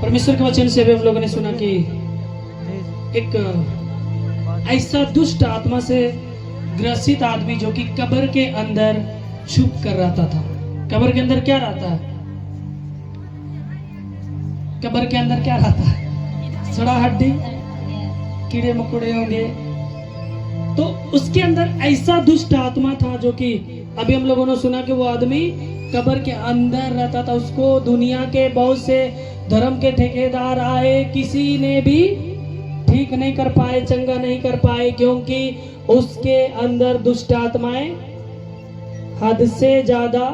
परमेश्वर के वचन से भी हम लोगों ने सुना कि एक ऐसा दुष्ट आत्मा से ग्रसित आदमी जो कि कब्र के अंदर छुप कर रहता था। कब्र के अंदर क्या रहता है? कब्र के अंदर क्या रहता है? सड़ा हड्डी, कीड़े मकोड़े होंगे। तो उसके अंदर ऐसा दुष्ट आत्मा था जो कि अभी हम लोगों ने सुना कि वो आदमी कब्र के अंदर रहता था। उसको दुनिया के बहुत से धर्म के ठेकेदार आए, किसी ने भी ठीक नहीं कर पाए, चंगा नहीं कर पाए, क्योंकि उसके अंदर दुष्ट आत्माएं हद से ज्यादा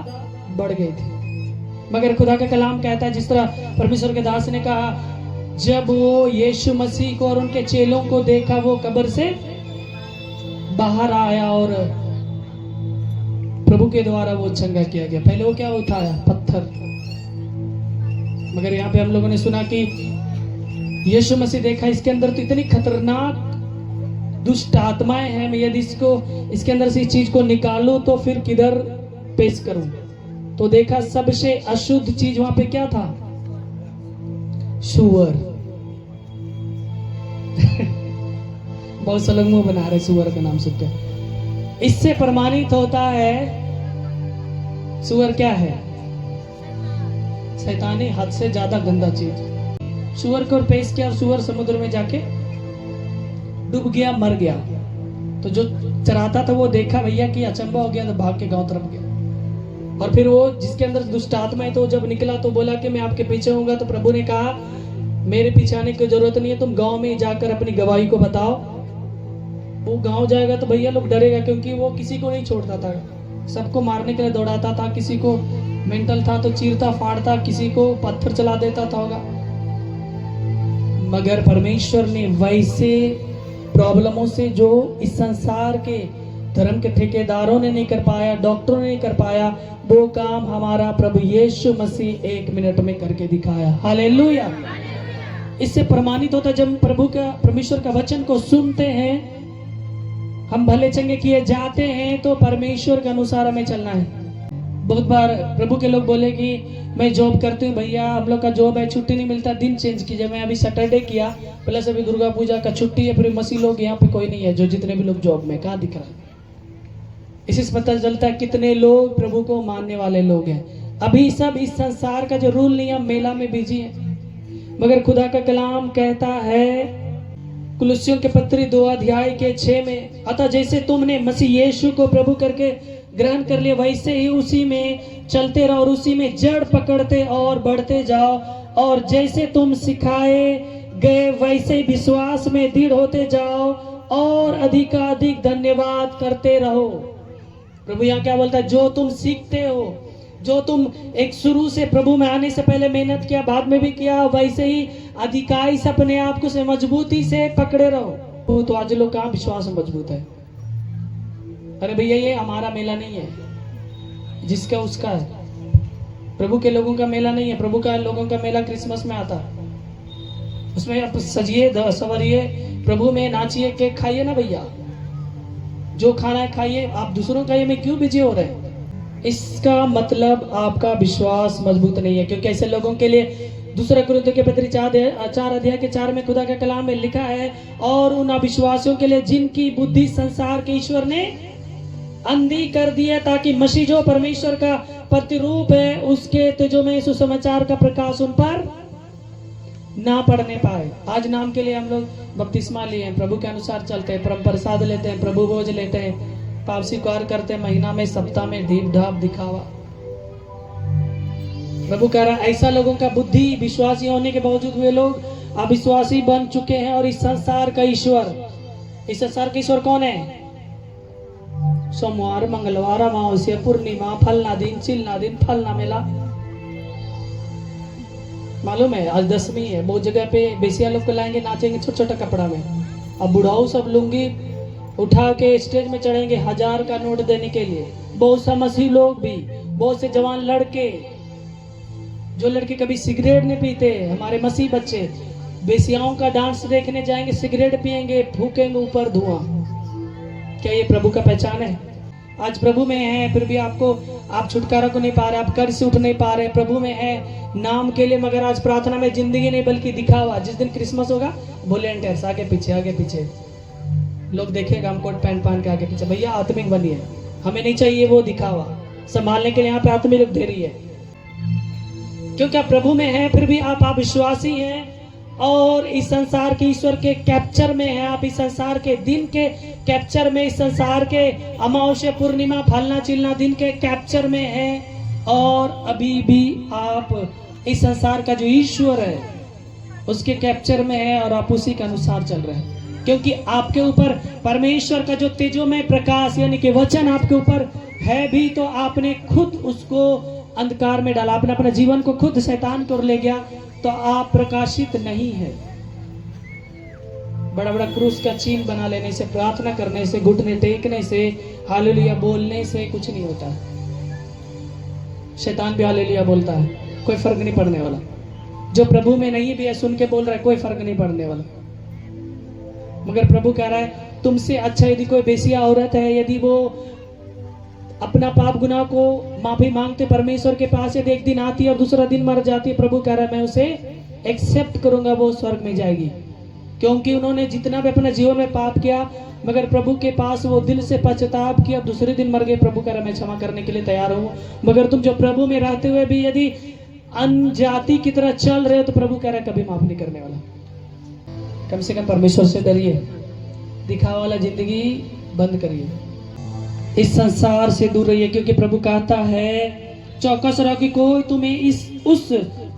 बढ़ गई थी। मगर खुदा का कलाम कहता है, जिस तरह परमेश्वर के दास ने कहा, जब वो यीशु मसीह को और उनके चेलों को देखा, वो कब्र से बाहर आया और प्रभु के द्वारा वो चंगा किया गया। पहले वो क्या उठाया? पत्थर। मगर यहाँ पे हम लोगों ने सुना कि यीशु मसीह देखा इसके अंदर तो इतनी खतरनाक दुष्ट आत्माएं हैं, मैं यदि इसके अंदर से इस चीज को निकालूं तो फिर किधर पेश करूं। तो देखा सबसे अशुद्ध चीज वहां पे क्या था? सुअर। बहुत से लोग मुंह बना रहे सुअर का नाम सुनकर। इससे प्रमाणित होता है सुअर क्या है? शैतानी हद से ज्यादा गंदा चीज। सुअर को पेश किया और सुअर समुद्र में जाके डूब गया, मर गया। तो जो चराता था वो देखा भैया कि अचंबा हो गया, तो भाग के गांव तरफ गया। और फिर वो जिसके अंदर दुष्ट आत्मा है, तो जब निकला तो बोला कि मैं आपके पीछे होऊंगा। तो प्रभु ने कहा, मेरे पीछे आने की जरूरत नहीं है, तुम गांव में जाकर अपनी गवाही को बताओ। वो गांव जाएगा तो भैया लोग डरेगा, क्योंकि वो किसी को नहीं छोड़ता था, सबको मारने के लिए दौड़ाता था। किसी को मेंटल था तो चीरता फाड़ता, किसी को पत्थर चला देता था होगा। मगर परमेश्वर ने वैसे प्रॉब्लमों से जो इस संसार के धर्म के ठेकेदारों ने नहीं कर पाया, डॉक्टरों ने नहीं कर पाया, वो काम हमारा प्रभु यीशु मसीह 1 मिनट में करके दिखाया। हालेलुया। इससे प्रमाणित होता, जब प्रभु का परमेश्वर का वचन को सुनते हैं, हम भले चंगे किए जाते हैं, तो परमेश्वर के अनुसार हमें चलना है। बहुत बार प्रभु के लोग बोले कि मैं जॉब करती हूँ भैया, हम लोग का जॉब है, छुट्टी नहीं मिलता, दिन चेंज कीजिए। मैं अभी सैटरडे किया, प्लस अभी दुर्गा पूजा का छुट्टी है, फिर मसीह लोग यहाँ पे कोई नहीं है, जो जितने भी लोग जॉब में, कहाँ दिख रहा है? इसी से पता चलता है कितने लोग प्रभु को मानने वाले लोग हैं। अभी सब इस संसार का जो रूल नियम मेला में बिजी है। मगर खुदा का कलाम कहता है कुलुस्सियों के पत्री 2 अध्याय के 6 में, अतः जैसे तुमने मसीह यीशु को प्रभु करके ग्रहण कर लिया, वैसे ही उसी में चलते रहो और उसी में जड़ पकड़ते और बढ़ते जाओ। और जैसे तुम सिखाए गए वैसे ही विश्वास में दृढ़ होते जाओ और अधिकाधिक धन्यवाद करते रहो। प्रभु यहाँ क्या बोलता है? जो तुम सीखते हो, जो तुम एक शुरू से प्रभु में आने से पहले मेहनत किया, बाद में भी किया, वैसे ही अधिकाई से अपने आप को से मजबूती से पकड़े रहो। तो आज लोग कहाँ विश्वास में मजबूत है? अरे भैया ये हमारा मेला नहीं है, जिसका उसका है। प्रभु के लोगों का मेला नहीं है। प्रभु का लोगों का मेला क्रिसमस में आता, उसमें आप सजिए सवरिए, प्रभु में नाचिए, केक खाइए ना भैया, जो खाना है खाइए। आप दूसरों का ये में क्यों बिजी हो रहे हैं? इसका मतलब आपका विश्वास मजबूत नहीं है। क्योंकि ऐसे लोगों के लिए दूसरा कुरिन्थियों के पत्री 4 अध्याय के 4 में खुदा का कलाम में लिखा है, और उन अविश्वासियों के लिए जिनकी बुद्धि संसार के ईश्वर ने अंधी कर दी है, ताकि मसीह जो परमेश्वर का प्रतिरूप है, उसके तेजो में सुसमाचार का प्रकाश उन पर ना पड़ने पाए। आज नाम के लिए हम लोग बपतिस्मा लिए हैं, प्रभु के अनुसार चलते हैं, परम प्रसाद लेते हैं, प्रभु भोज लेते हैं, पाप स्वीकार करते हैं, महीना में सप्ताह में दीप ढाप दिखावा। प्रभु कह रहा है ऐसा लोगों का बुद्धि विश्वासी होने के बावजूद वे लोग अविश्वासी बन चुके हैं। और इस संसार का ईश्वर, इस संसार का ईश्वर कौन है? सोमवार, मंगलवार, अमावस्या, पूर्णिमा, फलना दिन, चिलना दिन, फलना मेला। मालूम है आज 10वीं है, बहुत जगह पे बेसिया लोग को लाएंगे, नाचेंगे छोटा छोटा कपड़ा में। अब बुढ़ाऊ सब लुंगी उठा के स्टेज में चढ़ेंगे 1000 का नोट देने के लिए। बहुत सा मसीह लोग भी, बहुत से जवान लड़के, जो लड़के कभी सिगरेट नहीं पीते, हमारे मसीह बच्चे बेसियाओं का डांस देखने जाएंगे, सिगरेट पिएंगे, फूकेंगे ऊपर धुआं। क्या ये प्रभु का पहचान है? आज प्रभु में है फिर भी आप छुटकारा को नहीं पा रहे, आप कर्ज से उठ नहीं पा रहे, प्रभु में है नाम के लिए, मगर आज प्रार्थना में जिंदगी नहीं बल्कि दिखावा। जिस दिन क्रिसमस होगा वॉलेंटियर्स आगे पीछे लोग देखेगा हम कोट पैंट पहन के आगे पीछे। भैया आत्मिक बनिए, हमें नहीं चाहिए वो दिखावा। संभालने के लिए यहाँ पे आत्मिक लोग दे रही है, क्योंकि आप प्रभु में हैं फिर भी आप विश्वासी हैं और इस संसार के ईश्वर के कैप्चर में है। आप इस संसार के दिन के कैप्चर में, इस संसार के अमावस्या पूर्णिमा फलना चिलना दिन के कैप्चर में है, और अभी भी आप इस संसार का जो ईश्वर है उसके कैप्चर में है और आप उसी के अनुसार चल रहे हैं। क्योंकि आपके ऊपर परमेश्वर का जो तेजोमय प्रकाश यानी कि वचन आपके ऊपर है भी, तो आपने खुद उसको अंधकार में डाला, आपने अपने जीवन को खुद शैतान की ओर ले गया, तो आप प्रकाशित नहीं है। बड़ा बड़ा क्रूस का चिन्ह बना लेने से, प्रार्थना करने से, घुटने टेकने से, हालेलुया बोलने से कुछ नहीं होता। शैतान भी हालेलुया बोलता है, कोई फर्क नहीं पड़ने वाला। जो प्रभु में नहीं भी है सुन के बोल रहा है, कोई फर्क नहीं पड़ने वाला। मगर प्रभु कह रहा है तुमसे अच्छा यदि कोई बेसिया औरत है, यदि वो अपना पाप गुनाह को माफी मांगते परमेश्वर के पास यदि एक दिन आती है और दूसरा दिन मर जाती है, प्रभु कह रहा है मैं उसे एक्सेप्ट करूंगा, वो स्वर्ग में जाएगी। क्योंकि उन्होंने जितना भी अपने जीवन में पाप किया, मगर प्रभु के पास वो दिल से पश्चाताप किया, दूसरे दिन मर गए, प्रभु कह रहा है मैं क्षमा करने के लिए तैयार हूँ। मगर तुम जो प्रभु में रहते हुए भी यदि अन्य जाति की तरह चल रहे हो, तो प्रभु कह रहा है कभी माफ नहीं करने वाला। कम से कम परमेश्वर से डरिए, दिखावा वाला जिंदगी बंद करिए, इस संसार से दूर रहिए। क्योंकि प्रभु कहता है चौकस रहो कि कोई तुम्हें उस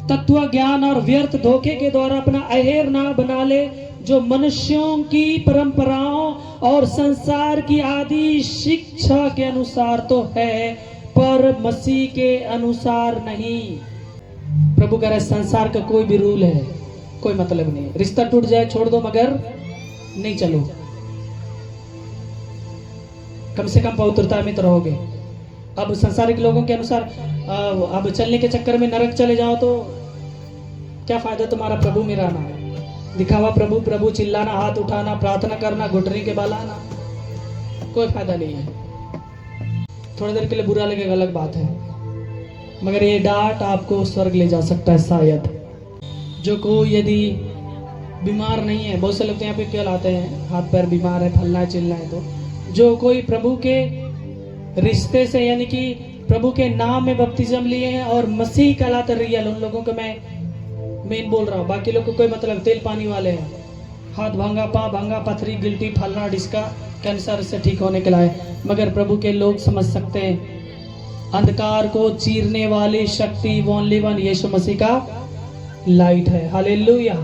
तत्व ज्ञान और व्यर्थ धोखे के द्वारा अपना अहेर ना बना ले, जो मनुष्यों की परंपराओं और संसार की आदि शिक्षा के अनुसार तो है, पर मसीह के अनुसार नहीं। प्रभु कह रहे संसार का कोई भी रूल है कोई मतलब नहीं है। रिश्ता टूट जाए छोड़ दो, मगर नहीं चलो, कम से कम पवित्रता में तो रहोगे। अब संसारिक लोगों के अनुसार अब चलने के चक्कर में नरक चले जाओ तो क्या फायदा तुम्हारा प्रभु में रहना। दिखावा प्रभु प्रभु चिल्लाना, हाथ उठाना, प्रार्थना करना, घुटने के बल आना, कोई फायदा नहीं है। थोड़ी देर के लिए बुरा लगेगा अलग बात है, मगर ये डांट आपको स्वर्ग ले जा सकता है शायद। जो कोई यदि बीमार नहीं है, बहुत से लोग यहाँ पे क्या लाते हैं हाथ पैर बीमार है, फलना है चिल्ला है, तो जो कोई प्रभु के रिश्ते से यानी कि प्रभु के नाम में बपतिस्म लिए हैं और मसीह कहलाते रियल, उन लोगों को मैं मेन बोल रहा हूँ। बाकी लोग को कोई मतलब, तेल पानी वाले हैं, हाथ भांगा, पाँव भांगा, पथरी गिल्टी फलना डिस्का कैंसर से ठीक होने के लाए। मगर प्रभु के लोग समझ सकते हैं अंधकार को चीरने वाली शक्ति ओनली वन यीशु मसीह का लाइट है। हालेलुया।